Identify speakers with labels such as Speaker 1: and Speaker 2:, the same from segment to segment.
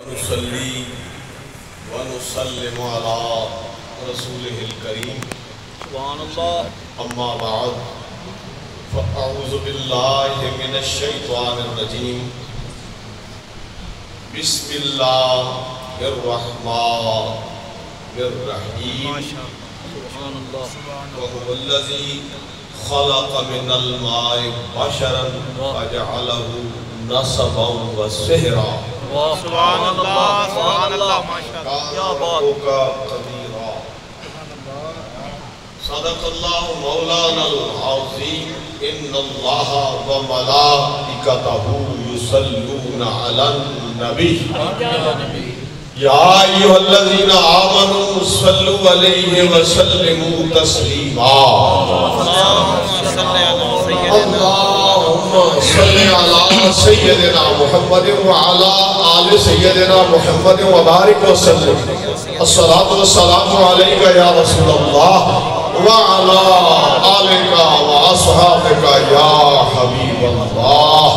Speaker 1: نصلي ونسلم على رسوله الكريم
Speaker 2: سبحان الله.
Speaker 1: أما بعد فأعوذ بالله من الشيطان الرجيم بسم الله الرحمن الرحيم
Speaker 2: سبحان الله.
Speaker 1: وهو الذي خلق من الماء بشرا فجعله نسبا وسحرا
Speaker 2: سبحان الله. سبحان الله. ما شاء الله. يا بات.
Speaker 1: صدق الله مولانا العظيم إن الله وملائكته يصلون على النبي يا أيها الذين آمنوا صلوا عليه وسلموا تسليما اللهم صل على سيدنا محمد وعلى آل سيدنا محمد وبارك وسلم الصلاة والسلام عليك يا رسول الله وعلى آلك وأصحابك يا حبيب الله.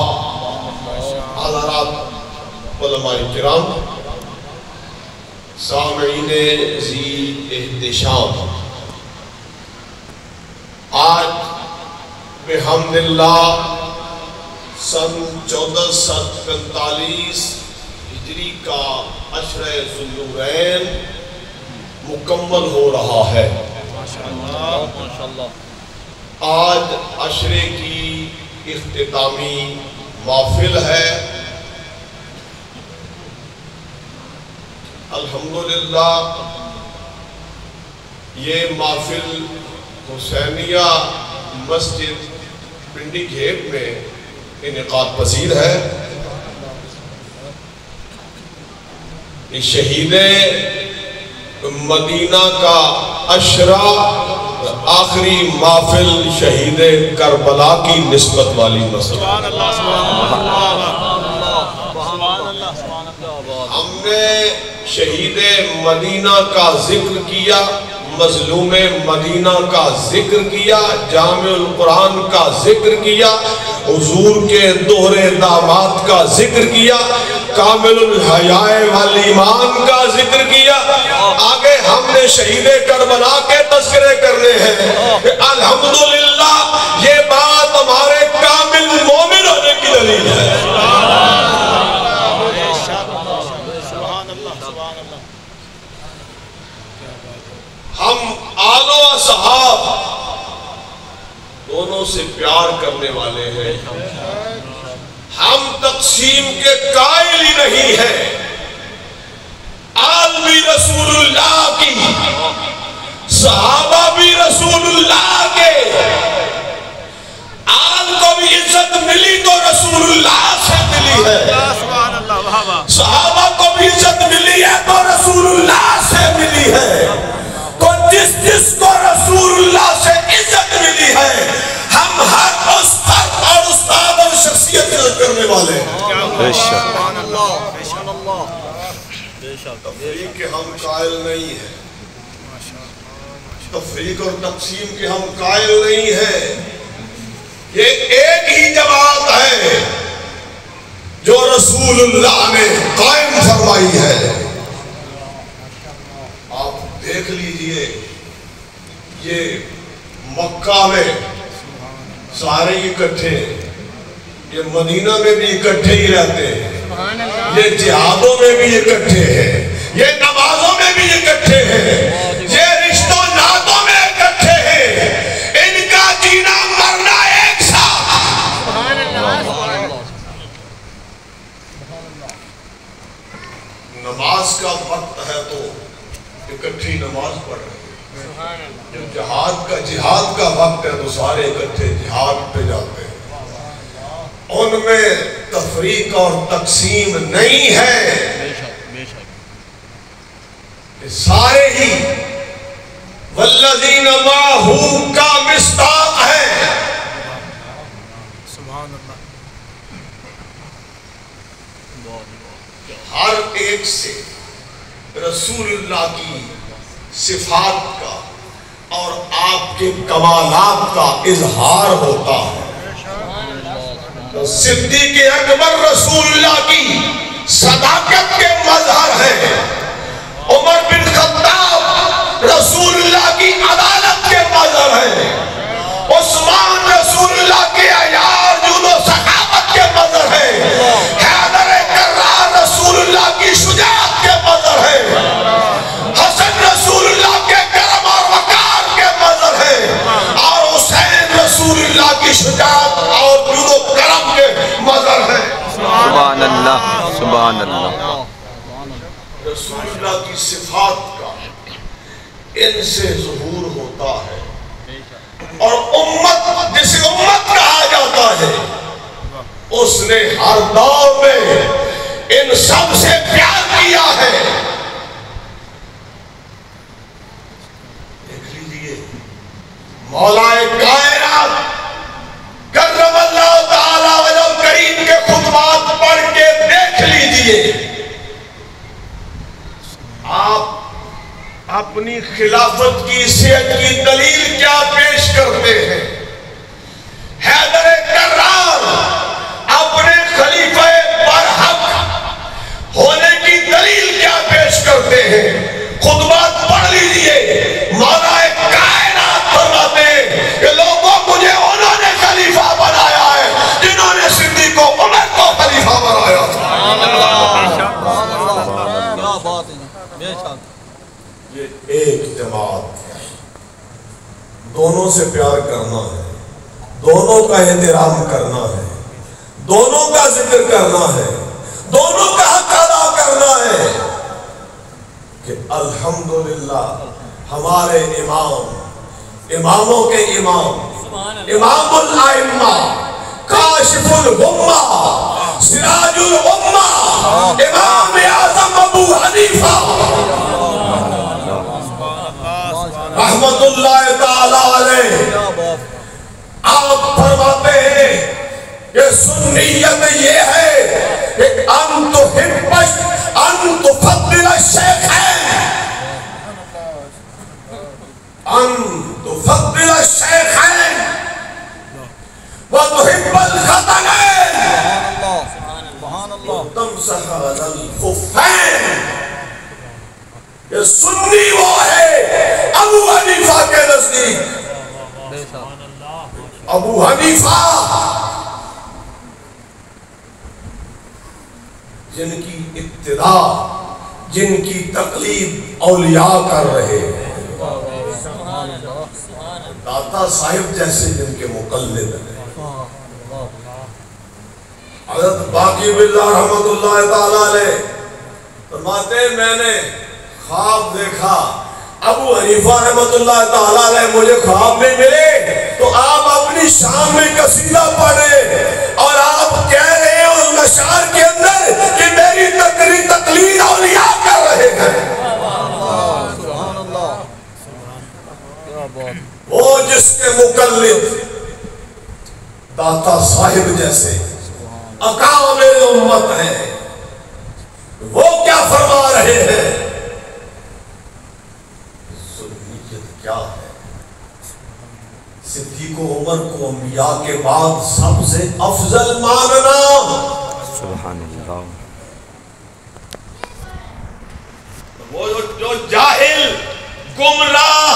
Speaker 1: حضرات علماء کرام، سامعین ذی احتشام، آج بحمداللہ سن 1445 ہجری کا عشرہ ذوالنورین مکمل ہو رہا ہے. آج عشرے کی اختتامی محفل ہے. الحمدللہ یہ محفل حسینیہ مسجد پنڈی گھیب میں انعقاد پذیر ہے. یہ شہید مدینہ کا عشرہ آخری محفل شہید کربلا کی نسبت والی مسجد. ہم نے شہید مدینہ کا ذکر کیا، مظلوم مدینہ کا ذکر کیا، جامع القرآن کا ذکر کیا، حضور کے دوہرے داماد کا ذکر کیا، کامل الحیاء والایمان کا ذکر کیا. آگے ہم نے شہید کربلا کے تذکرے کرنے ہیں کہ الحمدللہ یہ بات ہمارے کامل مومن ہونے کی دلیل ہے. ہم آل و اصحاب دونوں سے پیار کرنے والے ہیں. ہم تقسیم کے قائل ہی نہیں ہیں. آل بھی رسول اللہ کی، صحابہ بھی رسول اللہ کے. آل کو بھی عزت ملی تو رسول اللہ سے ملی ہے، صحابہ کو بھی عزت ملی ہے تو رسول اللہ سے ملی ہے. تو جس کو رسول اللہ سے عزت ملی ہے، ہم ہر اس فرد اور استاد اور شخصیت عزت کرنے والے ہیں. تفریق کے ہم قائل نہیں ہیں، تفریق اور تقسیم کے ہم قائل نہیں ہیں. یہ ایک ہی جماعت ہے جو رسول اللہ نے قائم فرمائی ہے. آپ دیکھ لیجئے، یہ مکہ میں سارے اکٹھے، یہ مدینہ میں بھی اکٹھے ہی رہتے ہیں، یہ جہادوں میں بھی اکٹھے ہیں، یہ نمازوں میں بھی اکٹھے ہیں، یہ رشتوں ناتوں میں اکٹھے ہیں. ان کا جینا مرنا ایک ساتھ. نماز کا وقت ہے تو اکٹھی نماز پڑھ رہے ہیں. جب جہاد کا وقت ہے تو سارے اکٹھے جہاد پہ جاتے ہیں. ان میں تفریق اور تقسیم نہیں ہے. سارے ہی والذین معہو کا مصداق ہے. ہر ایک سے رسول اللہ کی صفات کا اور آپ کے کمالات کا اظہار ہوتا ہے. صدیق اکبر رسول اللہ کی صداقت کے رسول اللہ کی صفات کا ان سے ظہور ہوتا ہے، اور امت جسے امت کہا جاتا ہے اس نے ہر دور میں ان سب سے پیار کیا ہے۔ دیکھ لیجئے مولا کائنات کرم اللہ تعالی وجہ کریم کے خطبات پڑھ کے دیکھ لیجئے، آپ اپنی خلافت کی صحت کی دلیل کیا پیش کرتے ہیں؟ حیدر کرار اپنے خلیفہ برحق ہونے کی دلیل کیا پیش کرتے ہیں؟ خطبات پڑھ لیجئے، مولا کائنات فرماتے ہیں کہ لوگوں مجھے انہوں نے خلیفہ بنایا ہے جنہوں نے صدیق و عمر کو خلیفہ بنایا تھا۔ یہ ایک جماعت ہے، دونوں سے پیار کرنا ہے، دونوں کا احترام کرنا ہے، دونوں کا ذکر کرنا ہے، دونوں کا حق ادا کرنا ہے کہ الحمدللہ ہمارے اماموں کے امام الائمہ، کاشف الغمہ، سراج الامہ، امام اعظم ابو حنیفہ رحمت اللہ تعالی علیہ، آپ فرماتے ہیں کہ سنیت یہ ہے کہ ان تفضل الشیخین، ان تفضل الشیخین وتحب الخطنین وتمسح علی الخفین۔ یہ سنی وہ ہے ابو حنیفہ کے نزدیک، ابو حنیفہ جن کی ابتدا، جن کی تقلید اولیاء کر رہے ہیں، داتا صاحب جیسے جن کے مقلد ہیں، حضرت باقی باللہ رحمت اللہ تعالیٰ علیہ فرماتے ہیں میں نے خواب دیکھا، ابو حنیفہ رحمت اللہ تعالیٰ علیہ مجھے خواب میں ملے تو آپ اپنی شام میں قصیدہ پڑھے اور آپ کہہ رہے ہیں اس اشعار کے اندر کہ میری تقلید اولیاء کر رہے ہیں۔ وہ جس کے مقلد داتا صاحب جیسے اکابر امت ہیں، وہ کیا فرما رہے ہیں؟ سنیت کیا ہے؟ صدیق و عمر کو انبیاء کے بعد سب سے افضل ماننا۔
Speaker 3: سبحان اللہ۔
Speaker 1: وہ جو جاہل گمراہ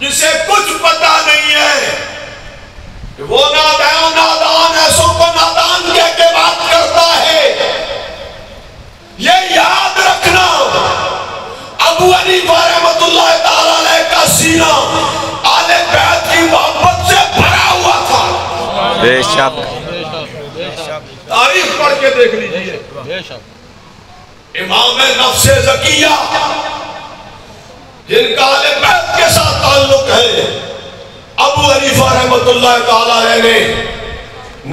Speaker 1: جسے کچھ پتا نہیں ہے، وہ نادان ایسوں کو نادان کہہ کے بات کرتا ہے، یہ یاد رکھنا ابو حنیفہ رحمت اللہ تعالیٰ علیہ کا سینہ آل بیت کی محبت سے بھرا ہوا تھا۔
Speaker 3: بے شک
Speaker 1: تاریخ پڑھ کے دیکھ لیجئے، امام نفس زکیہ جن کا آل بیت کے ساتھ تعلق ہے، ابو حنیفہ رحمت اللہ تعالیٰ علیہ نے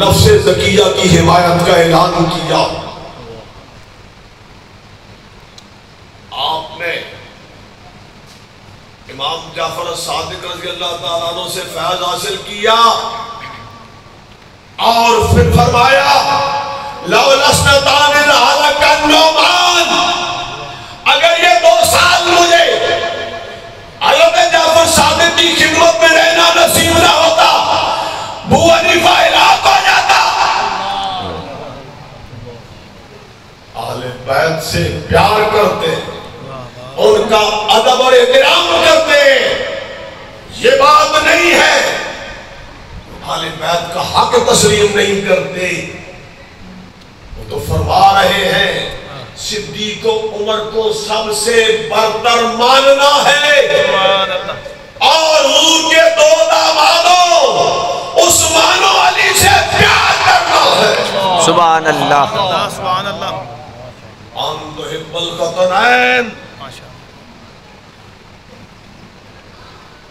Speaker 1: نفس زکیہ کی حمایت کا اعلان کیا۔ آپ نے امام جعفر الصادق رضی اللہ تعالیٰ عنہ سے فیض حاصل کیا اور پھر فرمایا لَوْلَا اسْنَتَانِ لَهَلَكَ النُّعْمَانُ، اگر یہ 2 سال مجھے حضرت جعفر صادق کی خدمت میں رہنا نصیب نہ ہوتا، ابو حنیفہ ہلاک ہو جاتا۔ اہل بیت سے پیار کرتے، ان کا ادب اور احترام کرتے، یہ بات نہیں ہے اہل بیت کا حق تسلیم نہیں کرتے۔ وہ تو فرما رہے ہیں صدیق و عمر کو سب سے برتر ماننا ہے، اور حضور کے 2 دامادوں عثمان و علی سے پیار کرنا ہے۔
Speaker 3: سبحان اللہ۔
Speaker 2: سبحان اللہ۔
Speaker 1: ان تحب القطنین،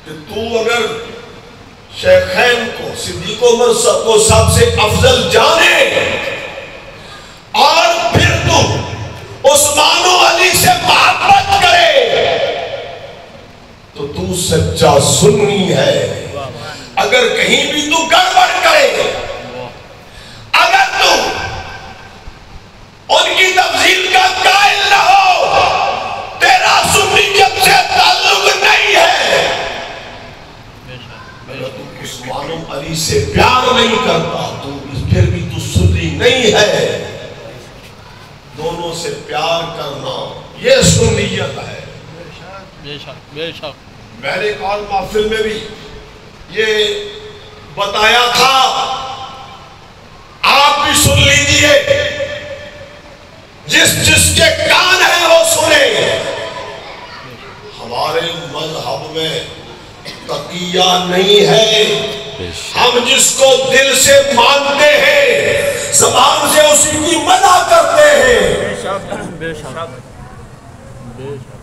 Speaker 1: کہ تو اگر شیخین کو صدیق عمر کو سب سے افضل جانے اور پھر تو عثمان و علی سے محبت کرے تو سچا سنی ہے۔ اگر کہیں بھی تو گڑبڑ کرے، اگر تو ان کی تفضیل کا قائل نہ ہو، تیرا سنیت سے تعلق نہیں ہے۔ اگر تو عثمان و علی سے پیار نہیں کرتا تو پھر بھی تو سنی نہیں ہے۔ دونوں سے پیار کرنا یہ سنیت ہے۔
Speaker 2: بے شک بے شک۔
Speaker 1: میں نے کال محفل میں بھی یہ بتایا تھا، آپ بھی سن لیجئے، جس کے کان ہیں وہ سنے۔ ہمارے مذہب میں تقیہ نہیں ہے، ہم جس کو دل سے مانتے ہیں زبان سے اسی کی مدح کرتے ہیں۔
Speaker 2: بے شک بے شک بے شک۔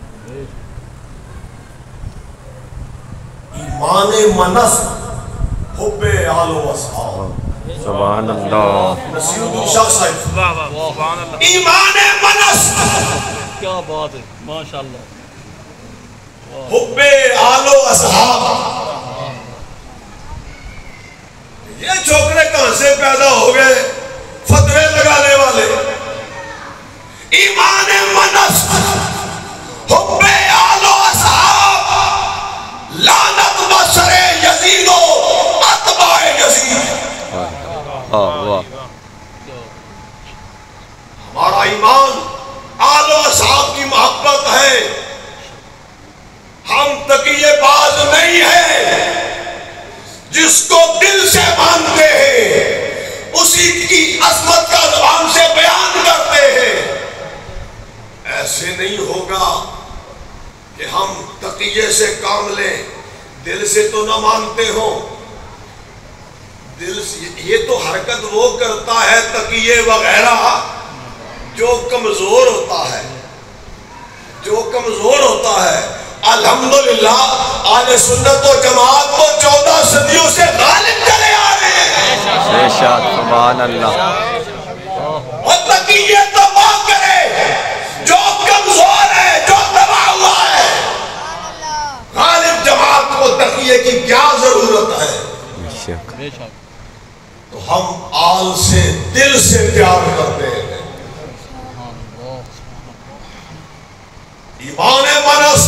Speaker 1: ایمان منس حب آل و اصحاب،
Speaker 3: سبحان اللہ،
Speaker 1: نصیر الدین شاہ صاحب،
Speaker 2: واہ واہ سبحان اللہ،
Speaker 1: ایمان منس
Speaker 2: کیا بات ہے، ماشاءاللہ،
Speaker 1: حب آل و اصحاب۔ یہ چھوکرے کہاں سے پیدا ہو گئے فتوے لگانے والے؟ ایمان منس حب آل و اصحاب، لعنت بسر یزید و اتباع یزید۔ ہمارا ایمان آل و اصحاب کی محبت ہے، ہم تقیہ باز نہیں ہیں، جس کو دل سے مانتے ہیں اسی کی عظمت کا زبان سے بیان کرتے ہیں۔ ایسے نہیں ہوگا کہ ہم تقیہ سے کام لیں، دل سے تو نہ مانتے ہو۔ دل سے یہ تو حرکت وہ کرتا ہے تقیہ وغیرہ جو کمزور ہوتا ہے، جو کمزور ہوتا ہے۔ الحمدللہ اہل سنت و جماعت کو 14 صدیوں سے غالب چلے آ رہے ہیں۔
Speaker 3: بے شک، سبحان اللہ۔
Speaker 1: اور تقیہ تو وہ کرے جو کمزور ہے، جو دبا ہوا ہے۔ غالب جماعت کو تقیہ کی کیا ضرورت ہے؟
Speaker 2: بے شک۔
Speaker 1: تو ہم آل سے دل سے پیار کرتے ہیں۔ ایمان منس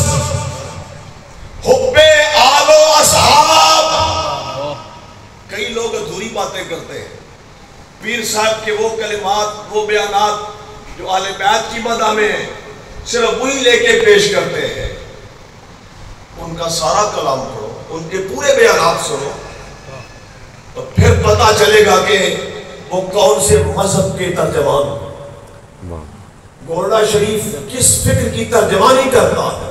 Speaker 1: حب آل و اصحاب۔ کئی لوگ ادھوری باتیں کرتے ہیں، پیر صاحب کے وہ کلمات، وہ بیانات جو اہل بیت کی مدح میں ہیں، صرف وہی لے کے پیش کرتے ہیں۔ ان کا سارا کلام پڑھو، ان کے پورے بیانات سنو، تو پھر پتا چلے گا کہ وہ کون سے مذہب کے ترجمان ہیں۔ گولڈا شریف کس فکر کی ترجمانی کرتا ہے؟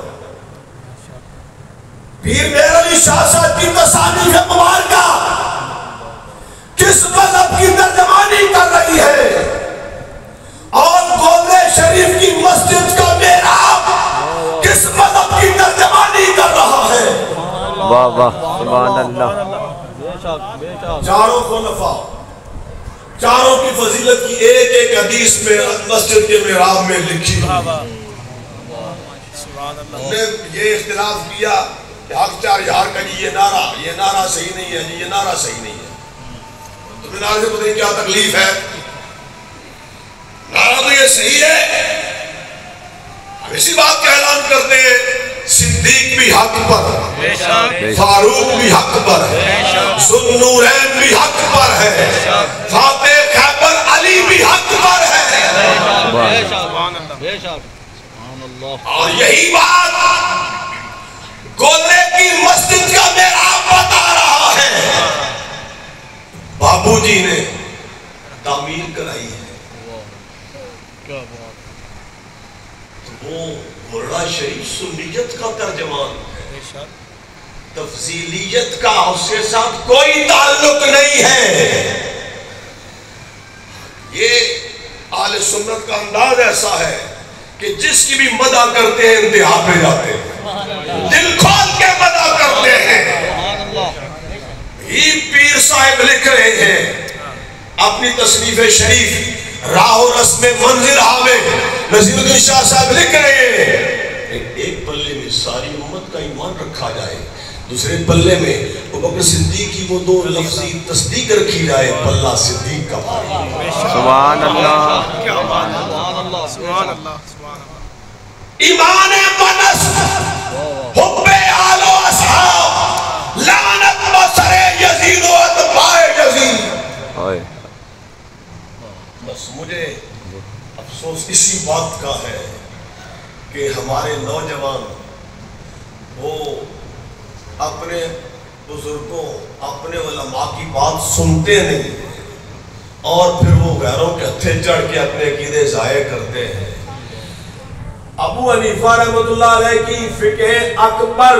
Speaker 1: پیر مہر علی شاہ صاحب کی تصانیف مبارکہ کس مذہب کی ترجمانی کر رہی ہے؟ اور گولڈا شریف کی مسجد کا محراب کس مذہب کی ترجمانی کر رہا ہے؟
Speaker 3: واہ واہ، سبحان اللہ۔
Speaker 2: بے شک بے شک۔
Speaker 1: چاروں خلفاء، چاروں کی فضیلت کی ایک ایک حدیث میں مسجد کے محراب میں لکھی۔ ہم نے یہ اختلاف کیا کہ حق چار یار کا جی یہ نعرہ صحیح نہیں ہے، جی یہ نعرہ صحیح نہیں ہے۔ تمہیں نعرہ سے پتہ نہیں کیا تکلیف ہے؟ نعرہ تو یہ صحیح ہے۔ ہم اسی بات کا اعلان کرتے ہیں، صدیق بھی حق پر، فاروق بھی حق پر ہے، ذوالنورین بھی حق پر ہے، فاتح خیبر علی بھی حق پر ہے۔
Speaker 2: بے شک۔
Speaker 1: اور یہی بات گولے کی مسجد کا محراب بتا رہا ہے۔ بابو جی نے تعمیر کرائی ہے، وہ گولڑا شریف سنیت کا ترجمان ہے، تفضیلیت کا اس کے ساتھ کوئی تعلق نہیں ہے۔ یہ اہل سنت کا انداز ایسا ہے کہ جس کی بھی مدح کرتے ہیں انتہا پہ جاتے ہیں، دل کھول کے مدح کرتے ہیں۔ ہی پیر صاحب لکھ رہے ہیں اپنی تصنیف شریف راہ و رسم منزلہ میں، نصیر الدین شاہ صاحب لکھ رہے ہیں ایک پلے میں ساری امت کا ایمان رکھا جائے، دوسرے پلے میں ابوبکر صدیق کی وہ دو لفظی تصدیق رکھی جائے، پلہ صدیق کا بھاری۔
Speaker 3: سبحان اللہ،
Speaker 2: سبحان اللہ،
Speaker 1: ایمان منس حب آل و اصحاب لعنت بسر یزید و اتباع یزید۔ بس مجھے افسوس اسی بات کا ہے کہ ہمارے نوجوان وہ اپنے بزرگوں اپنے علماء کی بات سنتے نہیں اور پھر وہ غیروں کے ہتھے چڑھ کے اپنے عقیدے ضائع کرتے ہیں۔ ابو حنیفہ رحمۃ اللہ علیہ کی فقہ اکبر،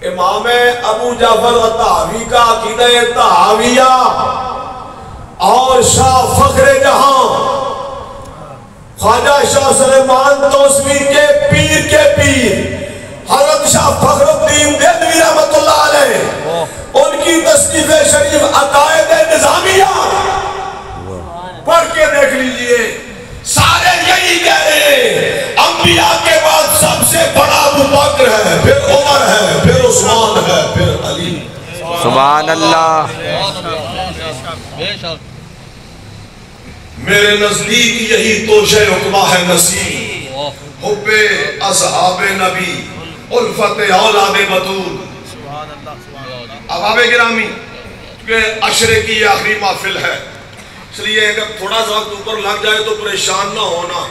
Speaker 1: امام ابو جعفر طحاوی کا عقیدہ طحاویہ، اور شاہ فخر جہاں خواجہ شاہ سلیمان توسوی کے پیر حضرت شاہ فخر الدین دہلوی رحمۃ اللہ علیہ، ان کی تصنیف شریف عقائد نظامیہ پڑھ کے دیکھ لیجئے، سارے یہی کہہ رہے ہیں انبیاء کے بعد سب سے بڑا ابو بکر ہے، پھر عمر ہے، پھر عثمان ہے، پھر علی۔
Speaker 3: سبحان اللہ،
Speaker 1: میرے نزدیک یہی توشہ عقبہ ہے نصیب، حب اصحاب نبی، الفت اولاد بطول۔ احباب گرامی، کیونکہ عشرے کی یہ آخری محفل ہے، اس لیے اگر تھوڑا سا وقت اوپر لگ جائے تو پریشان نہ ہونا،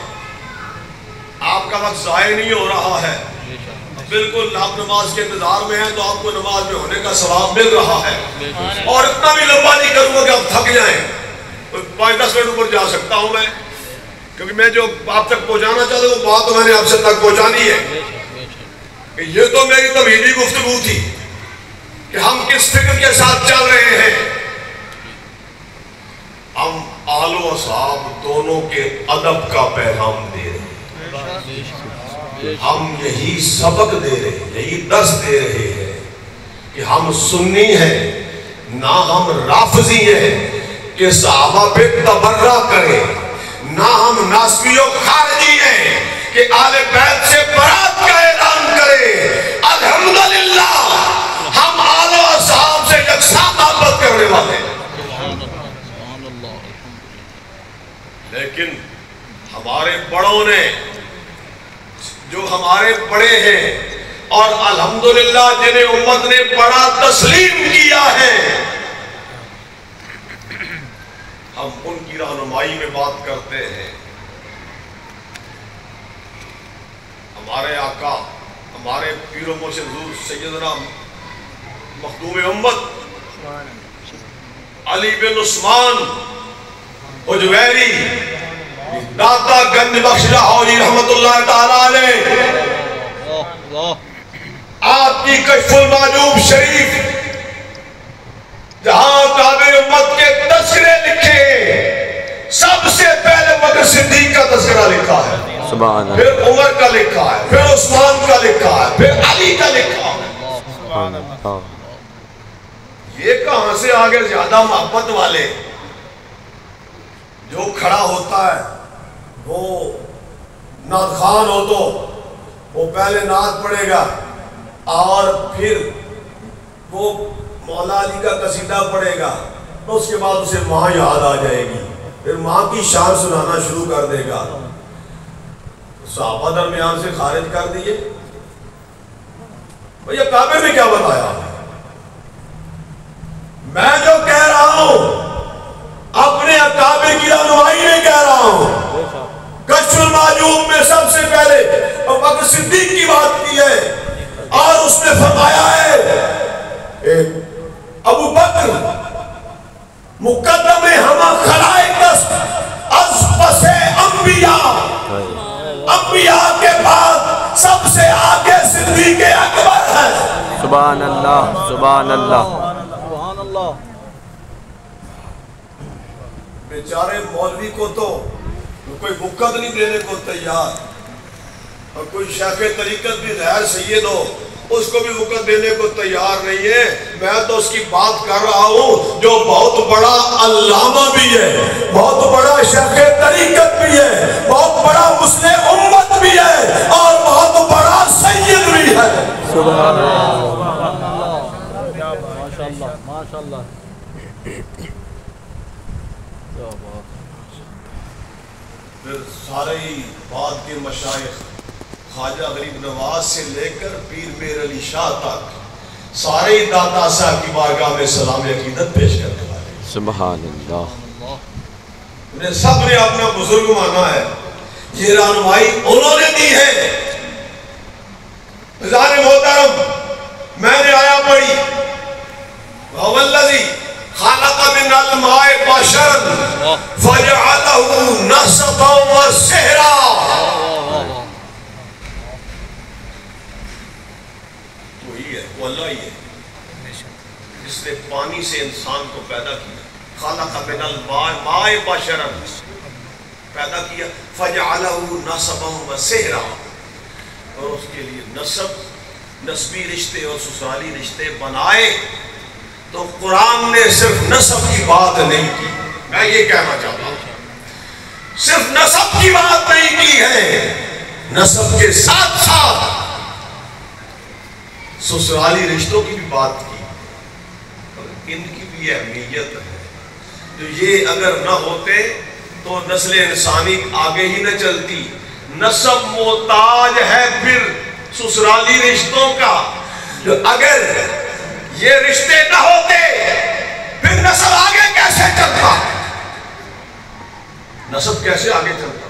Speaker 1: آپ کا وقت ضائع نہیں ہو رہا ہے، بالکل آپ نماز کے انتظار میں ہیں تو آپ کو نماز میں ہونے کا ثواب مل رہا ہے، اور اتنا بھی لمبا نہیں کروں گا کہ آپ تھک جائیں، 5-10 منٹ اوپر جا سکتا ہوں میں، کیونکہ میں جو آپ تک پہنچانا چاہتا ہوں وہ بات تو میں نے آپ سے تک پہنچانی ہے کہ یہ تو میری تمہیدی گفتگو تھی کہ ہم کس فکر کے ساتھ چل رہے ہیں۔ ہم آل و اصحاب دونوں کے ادب کا پیغام دے رہے ہیں، ہم یہی سبق دے رہے ہیں، یہی درس دے رہے ہیں کہ ہم سنی ہیں نہ ہم رافضی ہیں کہ صحابہ پہ تبرہ کریں، نہ ہم ناسبی و خارجی ہیں کہ آل بیت سے برات کا اعلان کریں۔ الحمدللہ ہم آل و اصحاب سے یکساں محبت کرنے والے ہیں، لیکن ہمارے بڑوں نے جو ہمارے بڑے ہیں اور الحمدللہ جنہیں امت نے بڑا تسلیم کیا ہے، ہم ان کی رہنمائی میں بات کرتے ہیں۔ ہمارے آقا، ہمارے پیر و مرشد حضور سیدنا مخدوم امت علی بن عثمان اجویری داتا گنج بخش لاہوری رحمت اللہ تعالیٰ علیہ، آپ کی کشف المعجوب شریف جہاں تابع امت کے تذکرے لکھے، سب سے پہلے بکر صدیق کا تذکرہ لکھا ہے،
Speaker 3: سبحان اللہ،
Speaker 1: پھر عمر کا لکھا ہے، پھر عثمان کا لکھا ہے، پھر علی کا لکھا ہے۔ یہ کہاں سے آگے زیادہ محبت والے؟ جو کھڑا ہوتا ہے وہ نعت خوان ہو تو وہ پہلے نعت پڑھے گا اور پھر وہ مولا علی کا قصیدہ پڑھے گا، اس کے بعد اسے ماں یاد آ جائے گی، پھر ماں کی شان سنانا شروع کر دے گا۔ صحابہ درمیان سے خارج کر دیے، بھئی کعبے میں کیا بتایا؟ میں جو کہہ رہا ہوں اپنے اکابر کی رہنمائی میں کہہ رہا ہوں۔ کشف المعجوب میں سب سے پہلے ابوبکر صدیق کی بات کی ہے اور اس نے فرمایا ہے ابو بکر مقدم ہما خلائق از پس انبیاء، انبیاء کے بعد سب سے آگے صدیق اکبر ہے۔
Speaker 3: سبحان اللہ، سبحان اللہ،
Speaker 1: بیچارے مولوی کو تو کوئی وقت نہیں دینے کو تیار، اور کوئی شیخ طریقت بھی غیر سید ہو اس کو بھی وقت دینے کو تیار نہیں ہے۔ میں تو اس کی بات کر رہا ہوں جو بہت بڑا علامہ بھی ہے، بہت بڑا شیخ طریقت بھی ہے، بہت بڑا مسلم امت بھی ہے، اور بہت بڑا سید بھی ہے۔
Speaker 3: سبحان اللہ،
Speaker 2: ماشاءاللہ ماشاءاللہ۔
Speaker 1: پھر سارے ہی بعد کے مشائخ خواجہ غریب نواز سے لے کر پیر میر علی شاہ تک سارے ہی داتا صاحب کی بارگاہ میں سلام عقیدت پیش کرنے والے،
Speaker 3: سبحان اللہ۔
Speaker 1: انہیں سب نے اپنا بزرگ مانا ہے، یہ رہنمائی انہوں نے دی ہے۔ عزیزان محترم، میں نے آیا پڑھی وَوَالَّذِي خَلَقَ مِنَ الْمَاءِ بَشَرًا فَجَعَلَهُ نَسَبًا وَسِحْرًا۔ وہی ہے، وہ اللہ ہی ہے جس نے پانی سے انسان کو پیدا کیا، خَلَقَ مِنَ الْمَاءِ بَشَرًا پیدا کیا، فَجَعَلَهُ نَسَبًا وَسِحْرًا، اور اس کے لیے نسبی رشتے اور سسرالی رشتے بنائے۔ تو قرآن نے صرف نسب کی بات نہیں کی، میں یہ کہنا چاہتا ہوں، صرف نسب کی بات نہیں کی ہے، نسب کے ساتھ ساتھ سسرالی رشتوں کی بھی بات کی، اور ان کی بھی اہمیت ہے۔ تو یہ اگر نہ ہوتے تو نسل انسانی آگے ہی نہ چلتی۔ نسب محتاج ہے پھر سسرالی رشتوں کا، اگر یہ رشتے نہ ہوتے پھر نسب آگے کیسے چلتا؟ نسب کیسے آگے چلتا؟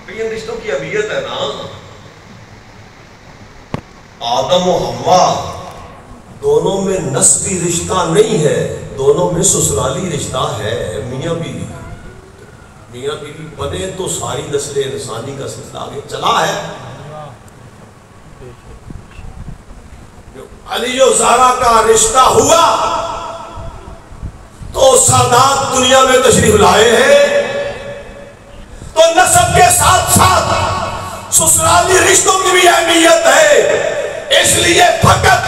Speaker 1: ان رشتوں کی اہمیت ہے نا۔ آدم و حوا دونوں میں نسبی رشتہ نہیں ہے، دونوں میں سسرالی رشتہ ہے، میاں بیوی۔ میاں بیوی بنے تو ساری نسل انسانی کا سلسلہ آگے چلا ہے۔ علی و زہرا کا رشتہ ہوا تو سادات دنیا میں تشریف لائے ہیں، تو نسب کے ساتھ ساتھ سسرالی رشتوں کی بھی اہمیت ہے۔ اس لیے فقط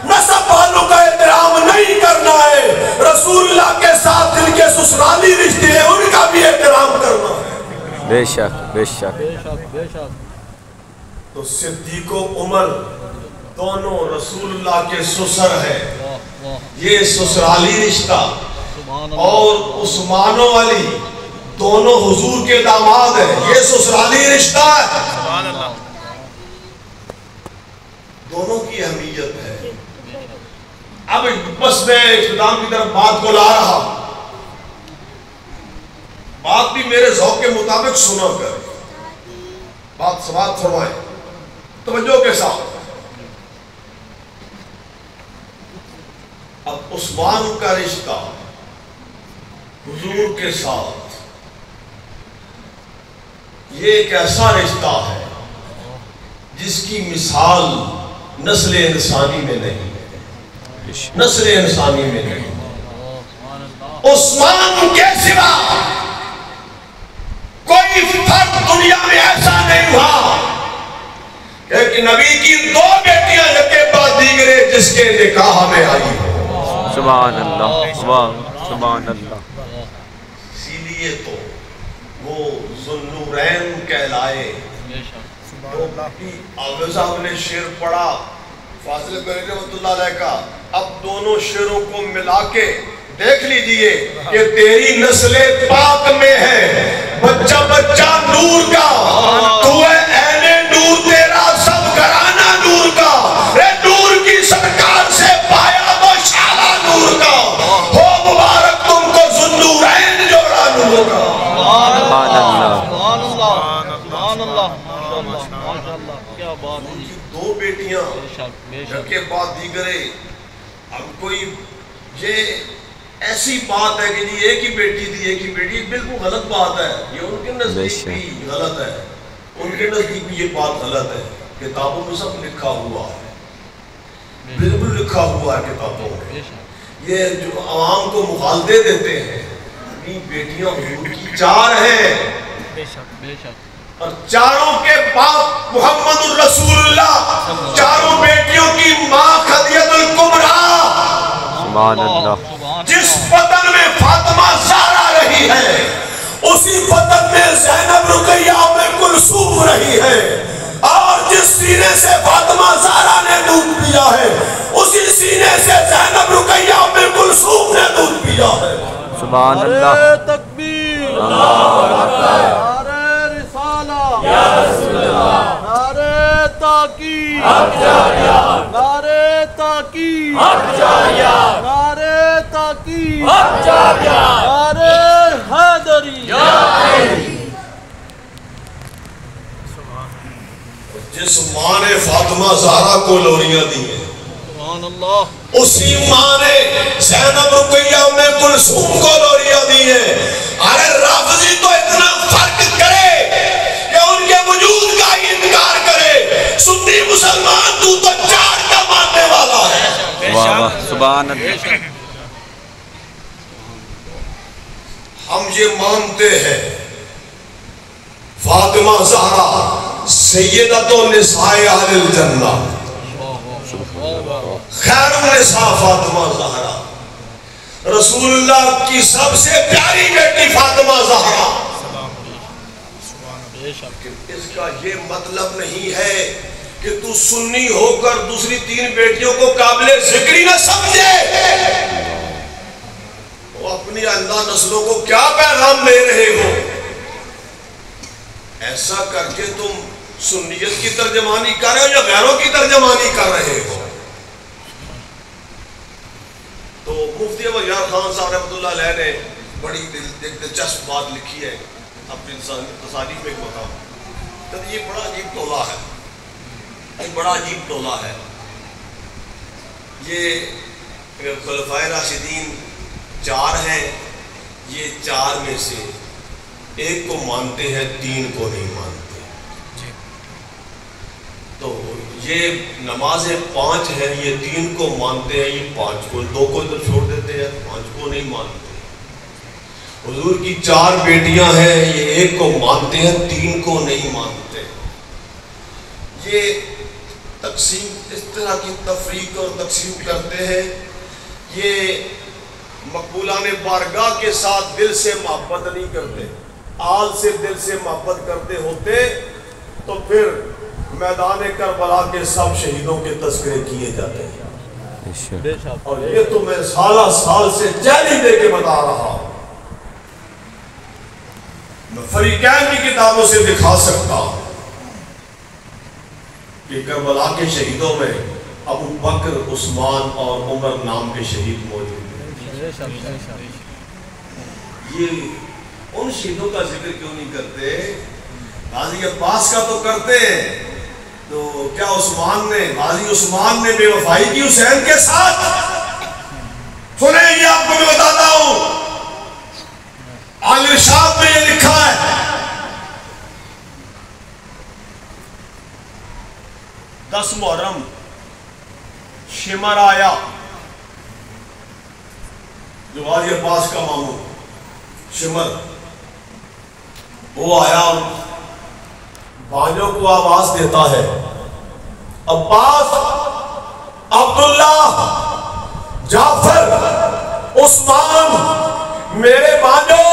Speaker 1: نسب والوں کا احترام نہیں کرنا ہے، رسول اللہ کے ساتھ ان کے سسرالی رشتے ہیں ان کا بھی احترام کرنا ہے۔
Speaker 3: بے شک بے شک۔
Speaker 1: تو صدیق و عمر دونوں رسول اللہ کے سسر ہیں، یہ سسرالی رشتہ، اور عثمان و علی دونوں حضور کے داماد ہیں، یہ سسرالی رشتہ ہے۔ دونوں کی اہمیت ہے۔ اب بس میں اختتام کی طرف بات کو لا رہا، بات بھی میرے ذوق کے مطابق سنا کر بات سماعت فرمائیں توجہ کے ساتھ۔ اب عثمان کا رشتہ حضور کے ساتھ یہ ایک ایسا رشتہ ہے جس کی مثال نسل انسانی میں نہیں، نسل انسانی میں نہیں۔ عثمان کے سوا کوئی فرد دنیا میں ایسا نہیں ہوا کہ نبی کی دو بیٹیاں یکے بعد دیگرے جس کے نکاح میں آئی ہو۔
Speaker 3: سبحان اللہ، سبحان اللہ۔
Speaker 1: اسی لیے تو وہ ذوالنورین کہلائے۔ آغاز صاحب نے شعر پڑھا فاضل بریلوی رحمۃ اللہ علیہ کا، اب دونوں شعروں کو ملا کے دیکھ لیجئے کہ تیری نسل پاک میں ہے بچہ بچہ نور کا، تو ہے عین نور تیرا سب گھرانہ نور کا، اے نور کی سرکار سے پایا وہ شعلہ نور کا، ہو مبارک تم کو ذوالنورین جوڑا نور کا۔
Speaker 3: سبحان اللہ،
Speaker 2: سبحان اللہ، ماشاءاللہ، کیا بات ہے۔
Speaker 1: دو بیٹیاں کے بعد دیگرے، اب کوئی یہ ایسی بات ہے کہ جی ایک ہی بیٹی تھی، ایک ہی بیٹی، بالکل غلط بات ہے، یہ ان کے نزدیک بھی غلط ہے، ان کے نزدیک بھی یہ بات غلط ہے، کتابوں میں سب لکھا ہوا ہے، بالکل لکھا ہوا ہے کتابوں میں. یہ جو عوام کو مغالطے دیتے ہیں، اپنی بیٹیاں حضور کی 4 ہیں، اور چاروں کے باپ محمد الرسول اللہ، چاروں بیٹیوں کی ماں خدیجہ الکبریٰ،
Speaker 3: سبحان اللہ.
Speaker 1: جس بدن میں فاطمہ زہرا رہی ہے اسی بدن میں زینب رقیہ ام کلثوم رہی ہے، اور جس سینے سے فاطمہ زہرا نے دودھ پیا ہے اسی سینے سے زینب رقیہ ام کلثوم نے دودھ پیا ہے.
Speaker 3: سبحان اللہ.
Speaker 2: نعرہ تکبیر، نعرہ رسالہ، یا رسول اللہ، نعرہ تحقیق، نعرہ تحقیق، نعرہ تحقیق، نعرہ حیدری.
Speaker 1: جس ماں نے فاطمہ زہرا کو لوریاں دی ہیں
Speaker 2: سبحان اللہ،
Speaker 1: اسی ماں نے زینب رقیہ ام کلثوم کو لوریاں دی ہیں. ارے رافضی تو اتنا فرق کرے کہ ان کے وجود کا ہی انکار کرے، سنی مسلمان تو 4 کا ماننے والا ہے.
Speaker 3: واہ واہ سبحان اللہ.
Speaker 1: ہم یہ مانتے ہیں فاطمہ زہرا سیدۃ نساء اہل الجنہ، خیر النساء فاطمہ زہرا، رسول اللہ کی سب سے پیاری بیٹی فاطمہ زہرا. اس کا یہ مطلب نہیں ہے کہ تو سنی ہو کر دوسری 3 بیٹیوں کو قابل ذکری نہ سمجھے. وہ اپنی آئندہ نسلوں کو کیا پیغام دے رہے ہو؟ ایسا کر کے تم سنیت کی ترجمانی کر رہے ہو یا غیروں کی ترجمانی کر رہے ہو؟ تو مفتی احمد یار خان صاحب رحمۃ اللہ علیہ نے بڑی دلچسپ بات لکھی ہے اپنی تصانیف میں. ایک مقام کہ یہ بڑا عجیب ٹولہ ہے، ایک بڑا عجیب ٹولہ ہے. یہ خلفائے راشدین 4 ہیں، یہ 4 میں سے ایک کو مانتے ہیں، 3 کو نہیں مانتے. تو یہ نمازیں 5 ہیں، یہ 3 کو مانتے ہیں، یہ 5 کو 2 کو تو چھوڑ دیتے ہیں، 5 کو نہیں مانتے. حضور کی 4 بیٹیاں ہیں، یہ 1 کو مانتے ہیں، 3 کو نہیں مانتے. یہ تقسیم اس طرح کی تفریق اور تقسیم کرتے ہیں. یہ مقبولان بارگاہ کے ساتھ دل سے محبت نہیں کرتے، آل سے دل سے محبت کرتے ہوتے تو پھر میدان کربلا کے سب شہیدوں کے تذکرے کیے جاتے ہیں. اور یہ تو میں سالہ سال سے چیلنج دے کے بتا رہا ہوں، میں فریقین کی کتابوں سے دکھا سکتا ہوں کہ کربلا کے شہیدوں میں ابو بکر، عثمان اور عمر نام کے شہید موجود ہیں. یہ ان شہیدوں کا ذکر کیوں نہیں کرتے؟ غازی عباس کا تو کرتے ہیں. تو کیا غازی عثمان نے بے وفائی کی حسین کے ساتھ؟ سنیں یہ آپ کو میں بتاتا ہوں، الارشاد میں یہ لکھا ہے 10 محرم شمر آیا، جو غازی عباس کا ماموں شمر، وہ آیا بھائیوں کو آواز دیتا ہے، عباس، عبداللہ، جعفر، عثمان، میرے بھائیوں،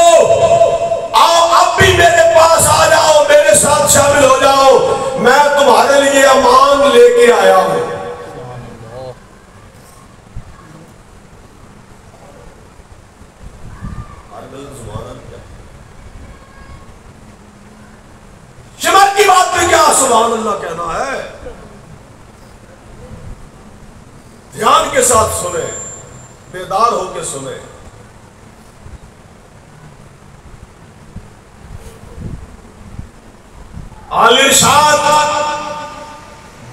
Speaker 1: آؤ اب بھی میرے پاس آ جاؤ، میرے ساتھ شامل ہو جاؤ، میں تمہارے لیے امان لے کے آیا ہوں. شمر کی بات میں کیا سبحان اللہ کہنا ہے؟ دھیان کے ساتھ سنیں، بیدار ہو کے سنیں. الارشاد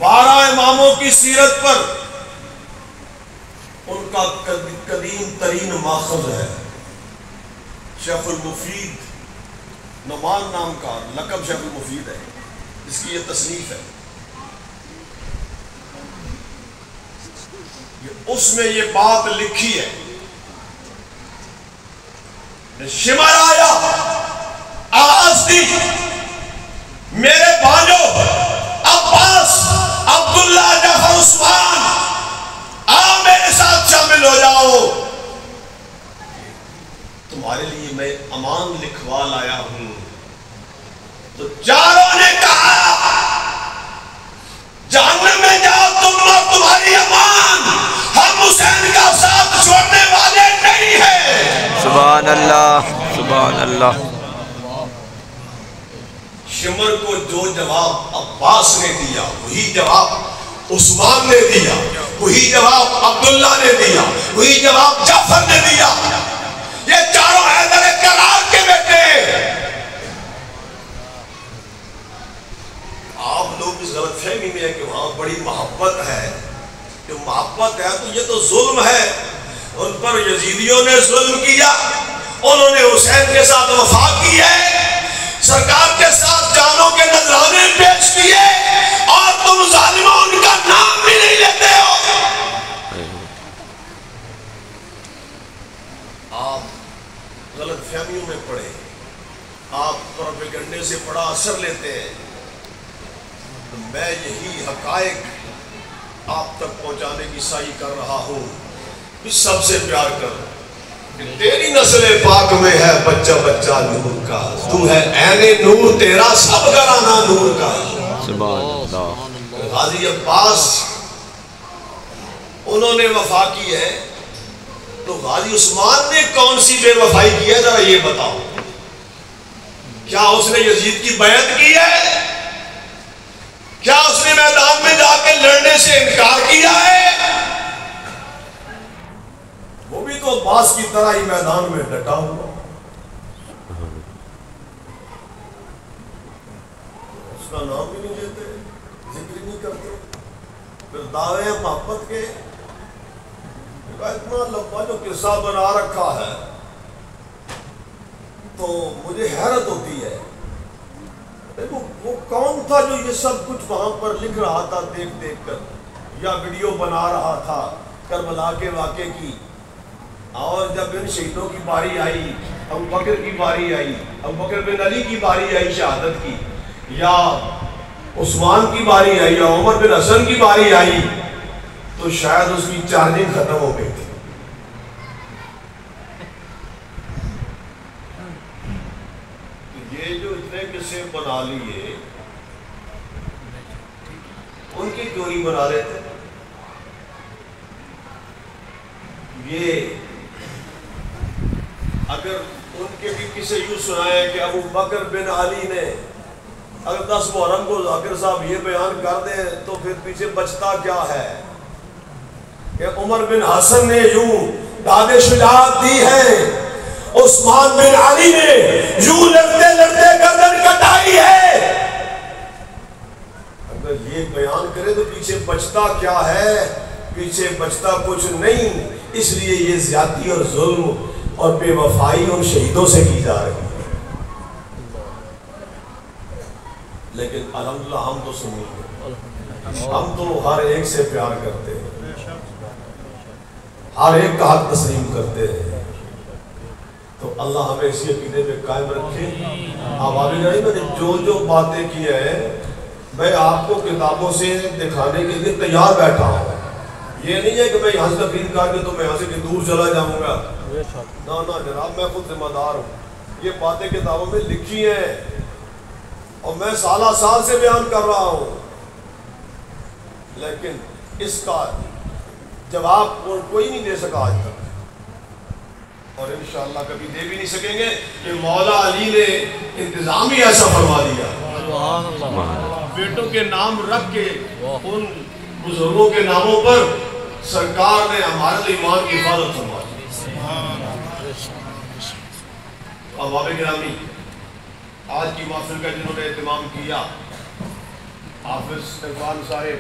Speaker 1: 12 اماموں کی سیرت پر ان کا قدیم ترین ماخذ ہے شیخ المفید، نعمان نام کا لقب شیخ المفید ہے، اس کی یہ تصنیف ہے. یہ اس میں یہ بات لکھی ہے، شمر آیا، آواز دی، میرے بھائیو عباس، عبداللہ، جعفر، عثمان، آؤ میرے ساتھ شامل ہو جاؤ، تمہارے لیے میں امان لکھوا لایا ہوں۔ تو چاروں نے کہا جہنم میں جاؤ تم اور تمہاری امان، ہم حسین کا ساتھ چھوڑنے والے نہیں ہیں۔
Speaker 3: سبحان اللہ، سبحان اللہ۔
Speaker 1: شمر کو جو جواب عباس نے دیا وہی جواب عثمان نے دیا، وہی جواب عبداللہ نے دیا، وہی جواب جعفر نے دیا۔ یہ چاروں حیدر کرار کے بیٹے۔ آپ لوگ اس غلط فہمی میں ہے کہ وہاں بڑی محبت ہے، کہ محبت ہے تو یہ تو ظلم ہے۔ ان پر یزیدیوں نے ظلم کیا، انہوں نے حسین کے ساتھ وفا کی ہے، سرکار کے ساتھ جانوں کے نذرانے پیش کیے، اور تم ظالموں ان کا نام بھی نہیں لیتے ہو۔ آپ غلط فہمیوں میں پڑے، آپ پروپیگنڈے سے بڑا اثر لیتے ہیں۔ تو میں یہی حقائق آپ تک پہنچانے کی سعی کر رہا ہوں کہ سب سے پیار کر، کہ تیری نسل پاک میں ہے بچہ بچہ نور کا، تو ہے عین نور، تیرا سب گھرانہ نور کا۔
Speaker 3: سبحان اللہ۔
Speaker 1: غازی عباس انہوں نے وفا کی ہے، تو غازی عثمان نے کون سی بے وفائی کی ہے ذرا یہ بتاؤ؟ کیا اس نے یزید کی بیعت کی ہے؟ کیا اس نے میدان میں جا کے لڑنے سے انکار کیا ہے؟ وہ بھی تو عباس کی طرح ہی میدان میں ڈٹا ہوا، اس کا نام بھی نہیں لیتے، ذکر نہیں کرتے، پھر دعوے محبت کے اتنا لمبا جو قصہ بنا رکھا ہے، تو مجھے حیرت ہوتی ہے وہ کون تھا جو یہ سب کچھ وہاں پر لکھ رہا تھا دیکھ دیکھ کر، یا ویڈیو بنا رہا تھا کربلا کے واقعے کی، اور جب ان شہیدوں کی باری آئی، ابو بکر کی باری آئی، ابو بکر بن علی کی باری آئی شہادت کی، یا عثمان کی باری آئی، یا عمر بن حسن کی باری آئی، تو شاید اس کی چارجنگ ختم ہو گئی تھی۔ یہ جو اتنے قصے بنا لیے، ان کی کیوں نہیں بنا رہے تھے؟ یہ اگر ان کے بھی قصے یوں سنائے کہ ابو بکر بن علی نے اگر 10 محرم کو ذاکر صاحب یہ بیان کر دیں تو پھر پیچھے بچتا کیا ہے کہ عمر بن حسن نے یوں داد شجاعت دی ہے، عثمان بن علی نے یوں لڑتے لڑتے گردن کٹائی ہے۔ اگر یہ بیان کرے تو پیچھے بچتا کیا ہے؟ پیچھے بچتا کچھ نہیں، اس لیے یہ زیادتی اور ظلم اور بے وفائی ان شہیدوں سے کی جا رہی ہے۔ لیکن الحمدللہ ہم تو سنیں، ہم تو ہر ایک سے پیار کرتے ہیں، ہر ایک کا حق تسلیم کرتے ہیں، تو اللہ ہمیں اسی عقیدے پہ قائم رکھے۔ آپ آبی جانی میں نے جو باتیں کی ہیں میں آپ کو کتابوں سے دکھانے کے لیے تیار بیٹھا ہوں، یہ نہیں ہے کہ میں یہاں سے تقریر کر کے تو میں یہاں سے دور چلا جاؤں گا، نہ جناب، میں خود ذمہ دار ہوں۔ یہ باتیں کتابوں میں لکھی ہیں اور میں سالہ سال سے بیان کر رہا ہوں، لیکن اس کا جواب کوئی نہیں دے سکا آج تک، اور انشاءاللہ کبھی دے بھی نہیں سکیں گے کہ مولا علی نے انتظام ہی ایسا فرما دیا۔ بیٹوں کے نام رکھ کے ان بزرگوں کے ناموں پر سرکار نے ہمارے ایمان کی حفاظت فرما دی۔ احباب گرامی، آج کی محفل کا جنہوں نے اہتمام کیا، حافظ عرفان صاحب